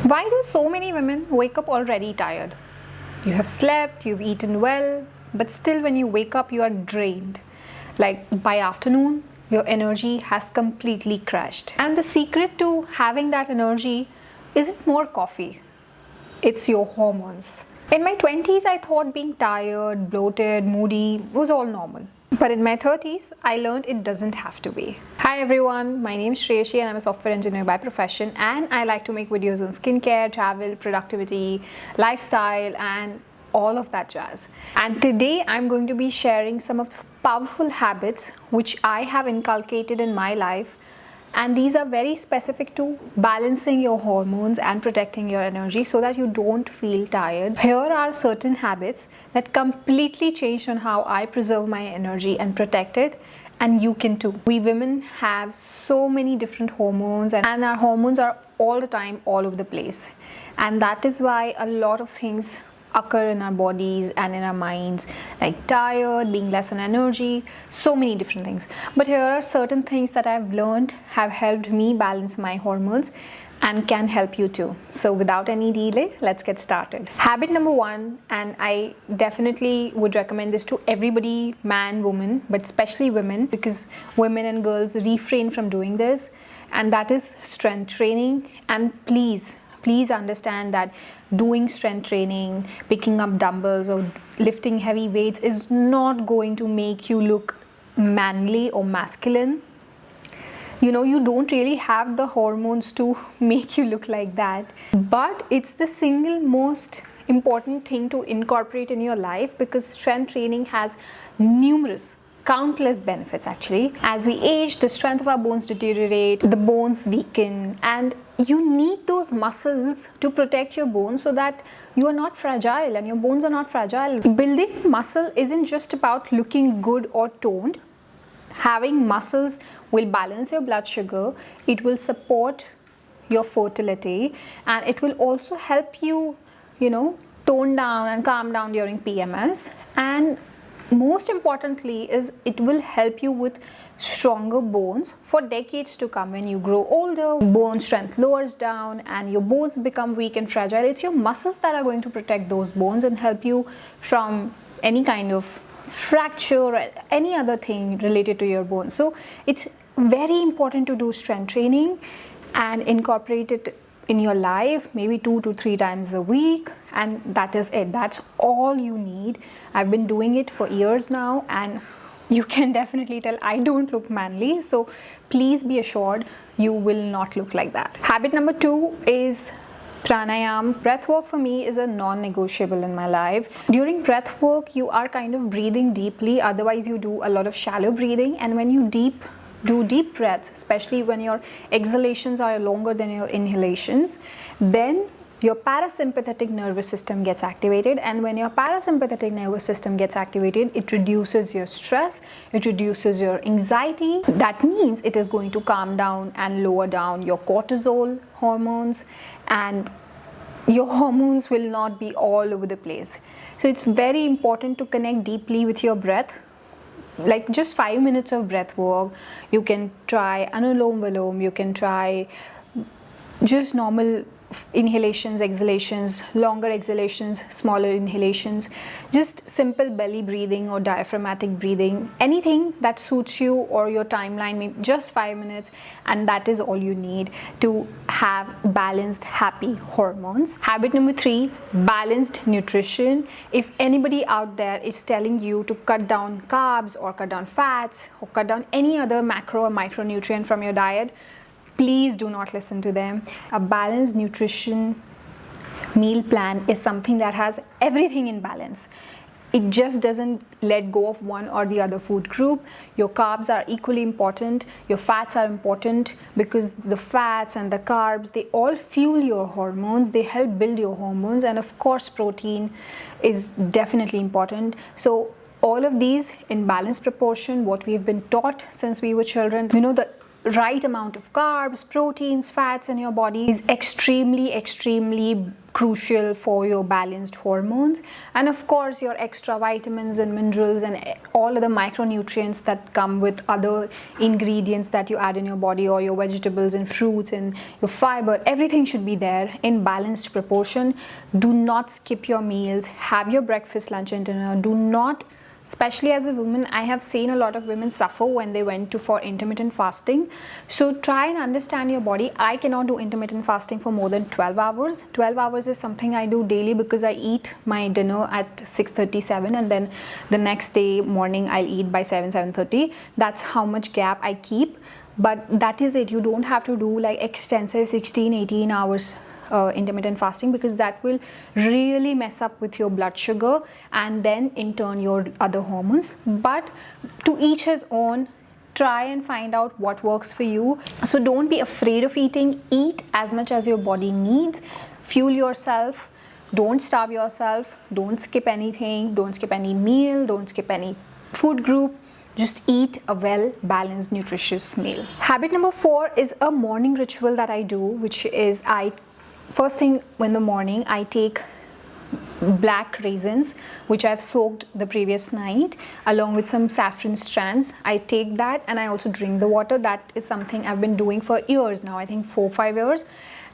Why do so many women wake up already tired? You have slept, you've eaten well, but still when you wake up, you are drained. Like by afternoon, your energy has completely crashed. And the secret to having that energy isn't more coffee, it's your hormones. In my 20s, I thought being tired, bloated, moody was all normal. But in my 30s, I learned it doesn't have to be. Hi everyone, my name is Shreyashi and I'm a software engineer by profession, and I like to make videos on skincare, travel, productivity, lifestyle and all of that jazz. And today I'm going to be sharing some of the powerful habits which I have inculcated in my life, and these are very specific to balancing your hormones and protecting your energy so that you don't feel tired. Here are certain habits that completely changed on how I preserve my energy and protect it, and you can too. We women have so many different hormones, and our hormones are all the time all over the place, and that is why a lot of things occur in our bodies and in our minds, like tired, being less on energy, so many different things. But here are certain things that I've learned have helped me balance my hormones and can help you too. So without any delay, let's get started. Habit number one, and I definitely would recommend this to everybody, man, woman, but especially women, because women and girls refrain from doing this, and that is strength training. And please understand that doing strength training, picking up dumbbells or lifting heavy weights is not going to make you look manly or masculine. You know, you don't really have the hormones to make you look like that. But it's the single most important thing to incorporate in your life, because strength training has countless benefits actually. As we age, the strength of our bones deteriorate, the bones weaken, and you need those muscles to protect your bones so that you are not fragile and your bones are not fragile. Building muscle isn't just about looking good or toned. Having muscles will balance your blood sugar, it will support your fertility, and it will also help you, tone down and calm down during PMS. And most importantly is it will help you with stronger bones for decades to come. When you grow older, bone strength lowers down and your bones become weak and fragile. It's your muscles that are going to protect those bones and help you from any kind of fracture or any other thing related to your bones. So it's very important to do strength training and incorporate it in your life, maybe 2 to 3 times a week, and that is it. That's all you need. I've been doing it for years now, and you can definitely tell I don't look manly, so please be assured you will not look like that. Habit number 2 is pranayam. Breath work for me is a non-negotiable in my life. During breath work, you are kind of breathing deeply, otherwise you do a lot of shallow breathing, and when you do deep breaths, especially when your exhalations are longer than your inhalations, then your parasympathetic nervous system gets activated, and when your parasympathetic nervous system gets activated, it reduces your stress, it reduces your anxiety. That means it is going to calm down and lower down your cortisol hormones, and your hormones will not be all over the place. So it's very important to connect deeply with your breath. Like just 5 minutes of breath work. You can try anulom vilom, you can try just normal inhalations, exhalations, longer exhalations, smaller inhalations, just simple belly breathing or diaphragmatic breathing, anything that suits you or your timeline, maybe just 5 minutes, and that is all you need to have balanced, happy hormones. Habit number 3, balanced nutrition. If anybody out there is telling you to cut down carbs or cut down fats or cut down any other macro or micronutrient from your diet, please do not listen to them. A balanced nutrition meal plan is something that has everything in balance. It just doesn't let go of one or the other food group. Your carbs are equally important. Your fats are important, because the fats and the carbs, they all fuel your hormones. They help build your hormones. And of course, protein is definitely important. So all of these in balanced proportion, what we've been taught since we were children. The right amount of carbs, proteins, fats in your body is extremely crucial for your balanced hormones. And of course your extra vitamins and minerals and all of the micronutrients that come with other ingredients that you add in your body, or your vegetables and fruits and your fiber, everything should be there in balanced proportion. Do not skip your meals. Have your breakfast, lunch and dinner. Do not, especially as a woman, I have seen a lot of women suffer when they went for intermittent fasting. So try and understand your body. I cannot do intermittent fasting for more than 12 hours. 12 hours is something I do daily because I eat my dinner at 6:37 and then the next day morning I'll eat by 7:30. That's how much gap I keep. But that is it. You don't have to do like extensive 16-18 hours intermittent fasting, because that will really mess up with your blood sugar and then in turn your other hormones. But to each his own. Try and find out what works for you. So don't be afraid of eating. Eat as much as your body needs. Fuel yourself. Don't starve yourself. Don't skip anything. Don't skip any meal. Don't skip any food group. Just eat a well-balanced, nutritious meal. Habit number 4 is a morning ritual that I do, which is first thing in the morning, I take black raisins, which I've soaked the previous night, along with some saffron strands. I take that and I also drink the water. That is something I've been doing for years now, I think 4-5 years.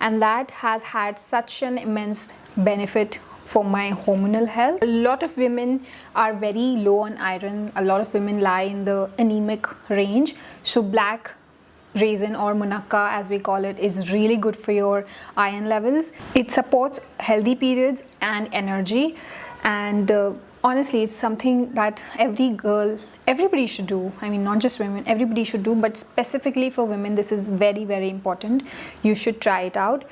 And that has had such an immense benefit for my hormonal health. A lot of women are very low on iron. A lot of women lie in the anemic range. So black raisin, or munakka as we call it, is really good for your iron levels. It supports healthy periods and energy, and honestly it's something that everybody should do. I mean, not just women, everybody should do, but specifically for women this is very important. You should try it out.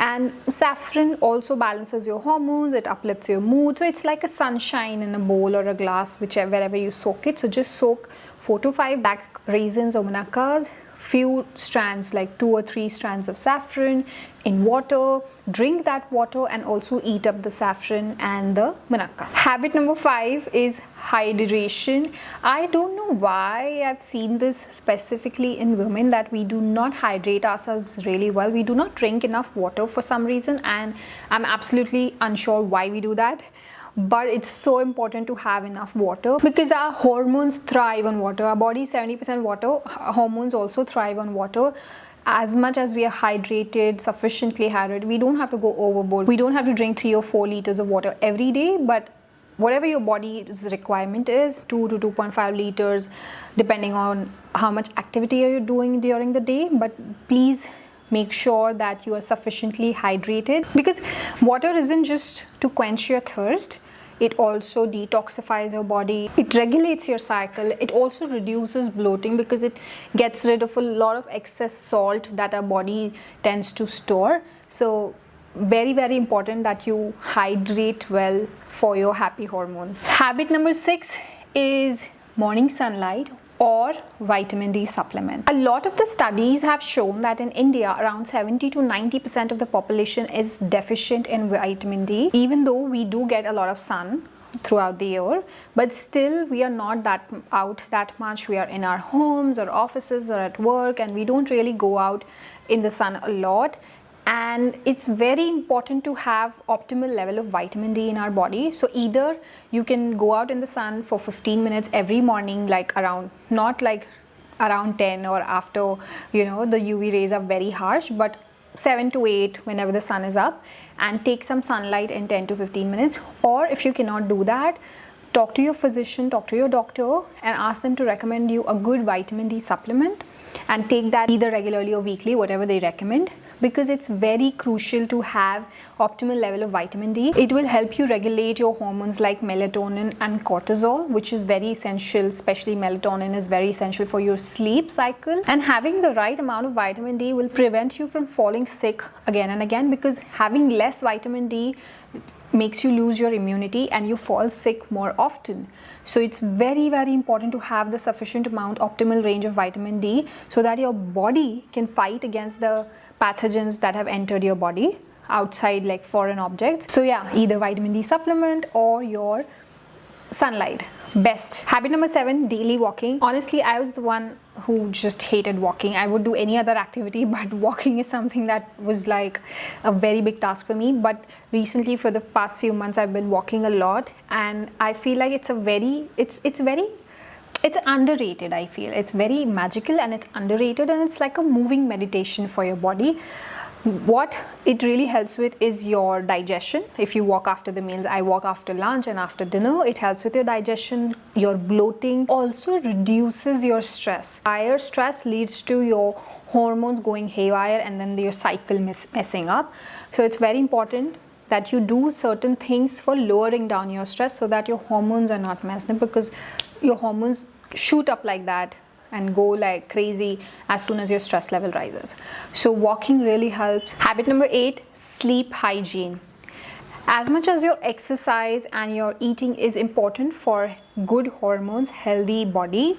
And saffron also balances your hormones, it uplifts your mood. So it's like a sunshine in a bowl or a glass, wherever you soak it. So just soak 4 to 5 black raisins or munakkas, few strands, like 2 or 3 strands of saffron in water. Drink that water and also eat up the saffron and the munakka. Habit number 5 is hydration. I don't know why I've seen this specifically in women, that we do not hydrate ourselves really well. We do not drink enough water for some reason, and I'm absolutely unsure why we do that. But it's so important to have enough water, because our hormones thrive on water. Our body is 70% water. Hormones also thrive on water. As much as we are hydrated, sufficiently hydrated, we don't have to go overboard. We don't have to drink 3 or 4 liters of water every day, but whatever your body's requirement is, 2 to 2.5 liters, depending on how much activity you're doing during the day. But please make sure that you are sufficiently hydrated, because water isn't just to quench your thirst. It also detoxifies your body. It regulates your cycle. It also reduces bloating, because it gets rid of a lot of excess salt that our body tends to store. So very important that you hydrate well for your happy hormones. Habit number 6 is morning sunlight or vitamin D supplement. A lot of the studies have shown that in India, around 70 to 90% of the population is deficient in vitamin D. Even though we do get a lot of sun throughout the year, but still we are not out that much. We are in our homes or offices or at work, and we don't really go out in the sun a lot. And it's very important to have optimal level of vitamin D in our body. So either you can go out in the sun for 15 minutes every morning, like not like around 10 or after, the UV rays are very harsh, but 7 to 8 whenever the sun is up, and take some sunlight in 10 to 15 minutes. Or if you cannot do that, talk to your physician, talk to your doctor, and ask them to recommend you a good vitamin D supplement, and take that either regularly or weekly, whatever they recommend, because it's very crucial to have optimal level of vitamin D. It will help you regulate your hormones like melatonin and cortisol, which is very essential. Especially melatonin is very essential for your sleep cycle. And having the right amount of vitamin D will prevent you from falling sick again and again, because having less vitamin D makes you lose your immunity and you fall sick more often. So it's very important to have the sufficient amount, optimal range of vitamin D, so that your body can fight against the pathogens that have entered your body outside, like foreign objects. So yeah, either vitamin D supplement or your sunlight, best. Habit number 7, daily walking. Honestly, I was the one who just hated walking. I would do any other activity, but walking is something that was like a very big task for me. But recently, for the past few months, I've been walking a lot, and I feel like it's underrated. I feel it's very magical and it's underrated, and it's like a moving meditation for your body. What it really helps with is your digestion. If you walk after the meals, I walk after lunch and after dinner, it helps with your digestion, your bloating, also reduces your stress. Higher stress leads to your hormones going haywire and then your cycle messing up. So it's very important that you do certain things for lowering down your stress so that your hormones are not messed up, because your hormones shoot up like that and go like crazy as soon as your stress level rises. So walking really helps. Habit number 8, sleep hygiene. As much as your exercise and your eating is important for good hormones, healthy body,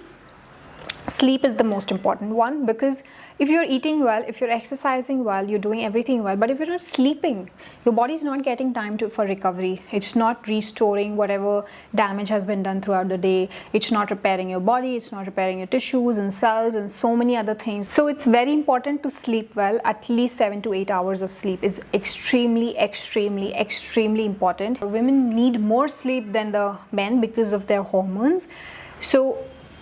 sleep is the most important one, because if you're eating well, if you're exercising well, you're doing everything well, but if you're not sleeping, your body's not getting time for recovery. It's not restoring whatever damage has been done throughout the day. It's not repairing your body, it's not repairing your tissues and cells and so many other things. So it's very important to sleep well. At least 7 to 8 hours of sleep is extremely important. Women need more sleep than the men because of their hormones. So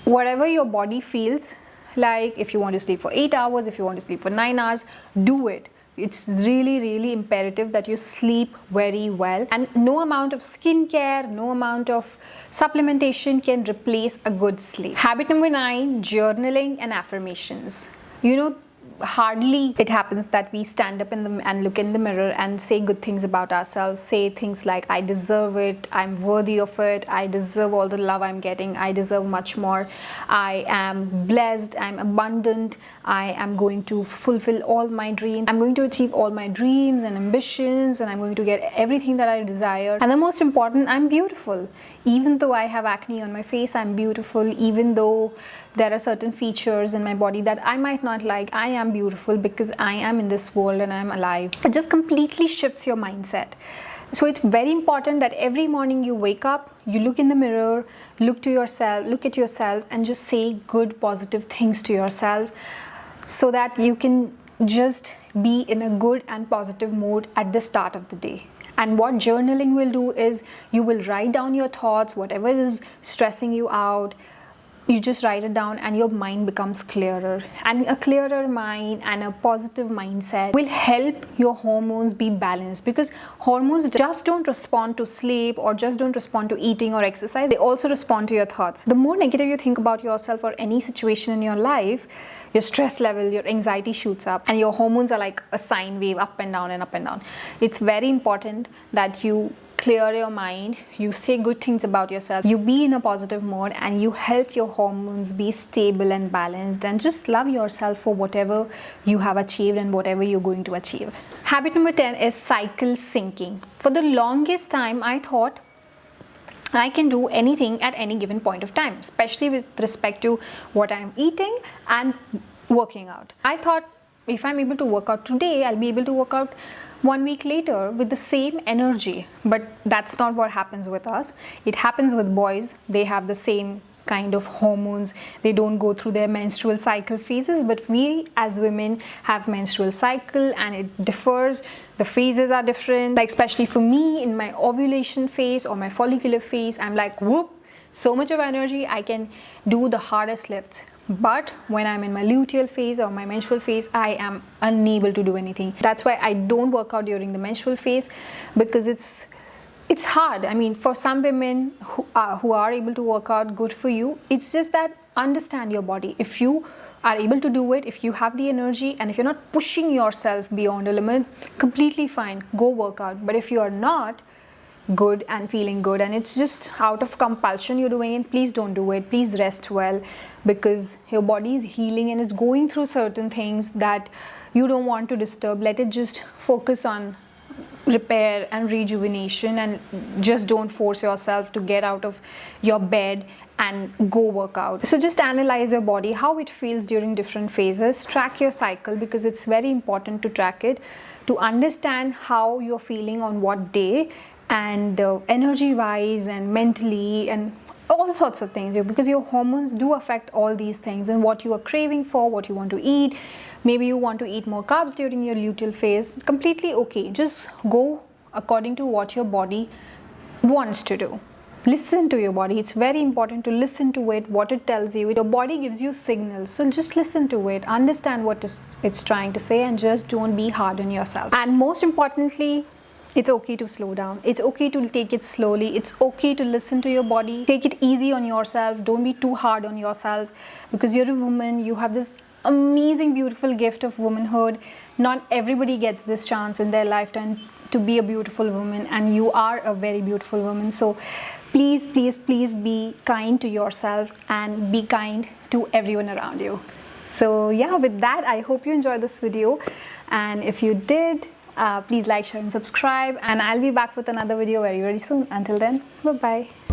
whatever your body feels like, if you want to sleep for 8 hours, if you want to sleep for 9 hours, do it. It's really imperative that you sleep very well, and no amount of skincare, no amount of supplementation can replace a good sleep. Habit number 9, journaling and affirmations. You know, hardly it happens that we stand up and look in the mirror and say good things about ourselves, say things like, I deserve it, I'm worthy of it, I deserve all the love I'm getting, I deserve much more, I am blessed, I'm abundant, I am going to fulfill all my dreams, I'm going to achieve all my dreams and ambitions, and I'm going to get everything that I desire. And the most important, I'm beautiful. Even though I have acne on my face, I'm beautiful. Even though there are certain features in my body that I might not like, I am beautiful because I am in this world and I'm alive. It just completely shifts your mindset. So it's very important that every morning you wake up, you look in the mirror, look at yourself and just say good, positive things to yourself, so that you can just be in a good and positive mood at the start of the day. And what journaling will do is, you will write down your thoughts, whatever is stressing you out, you just write it down and your mind becomes clearer. And a clearer mind and a positive mindset will help your hormones be balanced, because hormones just don't respond to sleep or just don't respond to eating or exercise. They also respond to your thoughts. The more negative you think about yourself or any situation in your life, your stress level, your anxiety shoots up, and your hormones are like a sine wave, up and down and up and down. It's very important that you clear your mind, you say good things about yourself, you be in a positive mode, and you help your hormones be stable and balanced, and just love yourself for whatever you have achieved and whatever you're going to achieve. Habit number 10 is cycle syncing. For the longest time, I thought I can do anything at any given point of time, especially with respect to what I'm eating and working out. I thought if I'm able to work out today, I'll be able to work out 1 week later with the same energy. But that's not what happens with us. It happens with boys. They have the same kind of hormones. They don't go through their menstrual cycle phases, but we as women have menstrual cycle and it differs. The phases are different. Like especially for me, in my ovulation phase or my follicular phase, I'm like, whoop, so much of energy, I can do the hardest lifts. But when I'm in my luteal phase or my menstrual phase, I am unable to do anything. That's why I don't work out during the menstrual phase, because it's hard. I mean, for some women who are able to work out, good for you. It's just that understand your body. If you are able to do it, if you have the energy, and if you're not pushing yourself beyond a limit, completely fine, go work out. But if you are not good and feeling good and it's just out of compulsion you're doing it, please don't do it. Please rest well, because your body is healing and it's going through certain things that you don't want to disturb. Let it just focus on repair and rejuvenation, and just don't force yourself to get out of your bed and go work out. So just analyze your body, how it feels during different phases. Track your cycle, because it's very important to track it, to understand how you're feeling on what day, and energy wise and mentally and all sorts of things, because your hormones do affect all these things, and what you are craving for, what you want to eat. Maybe you want to eat more carbs during your luteal phase. Completely okay. Just go according to what your body wants to do. Listen to your body. It's very important to listen to it, what it tells you. Your body gives you signals, so just listen to it, understand what it's trying to say, and just don't be hard on yourself. And most importantly, it's okay to slow down. It's okay to take it slowly. It's okay to listen to your body. Take it easy on yourself. Don't be too hard on yourself, because you're a woman. You have this amazing, beautiful gift of womanhood. Not everybody gets this chance in their lifetime to be a beautiful woman, and you are a very beautiful woman. So please, please, please be kind to yourself and be kind to everyone around you. So yeah, with that, I hope you enjoyed this video, and if you did, please like, share and subscribe, and I'll be back with another video very, very soon. Until then, bye bye.